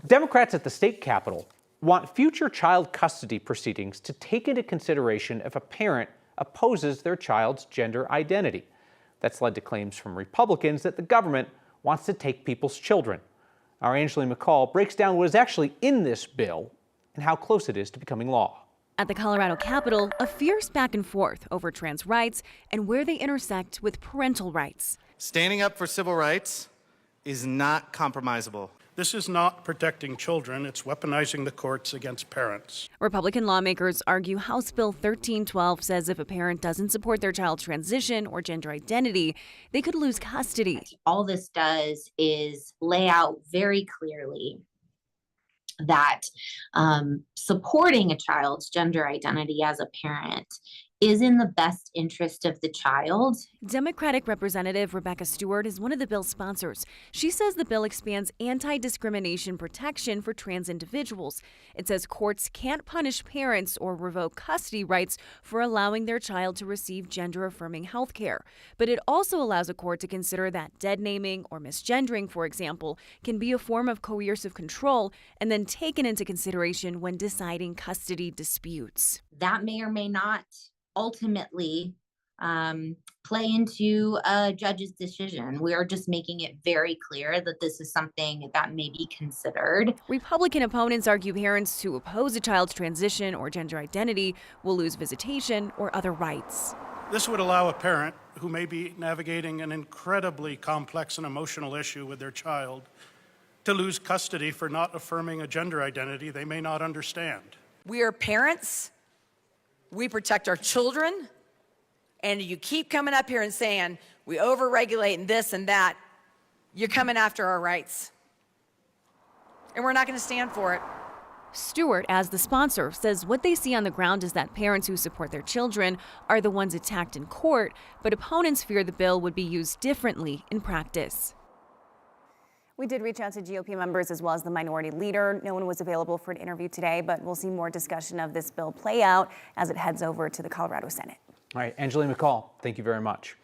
Democrats at the state capitol want future child custody proceedings to take into consideration if a parent opposes their child's gender identity. That's led to claims from Republicans that the government wants to take people's children. Our Angeline McCall breaks down what is actually in this bill and how close it is to becoming law. At the Colorado Capitol, a fierce back and forth over trans rights and where they intersect with parental rights. Standing up for civil rights is not compromisable. This is not protecting children, it's weaponizing the courts against parents. Republican lawmakers argue House Bill 1312 says if a parent doesn't support their child's transition or gender identity, they could lose custody. All this does is lay out very clearly that supporting a child's gender identity as a parent is in the best interest of the child. Democratic Representative Rebecca Stewart is one of the bill's sponsors. She says the bill expands anti-discrimination protection for trans individuals. It says courts can't punish parents or revoke custody rights for allowing their child to receive gender-affirming health care. But it also allows a court to consider that dead naming or misgendering, for example, can be a form of coercive control and then taken into consideration when deciding custody disputes. That may or may not ultimately play into a judge's decision. We are just making it very clear that this is something that may be considered. Republican opponents argue parents who oppose a child's transition or gender identity will lose visitation or other rights. This would allow a parent who may be navigating an incredibly complex and emotional issue with their child to lose custody for not affirming a gender identity they may not understand. We are parents. We protect our children, and you keep coming up here and saying we overregulate and this and that, you're coming after our rights. And we're not going to stand for it. Stewart, as the sponsor, says what they see on the ground is that parents who support their children are the ones attacked in court, but opponents fear the bill would be used differently in practice. We did reach out to GOP members as well as the minority leader. No one was available for an interview today, but we'll see more discussion of this bill play out as it heads over to the Colorado Senate. All right, Angeline McCall, thank you very much.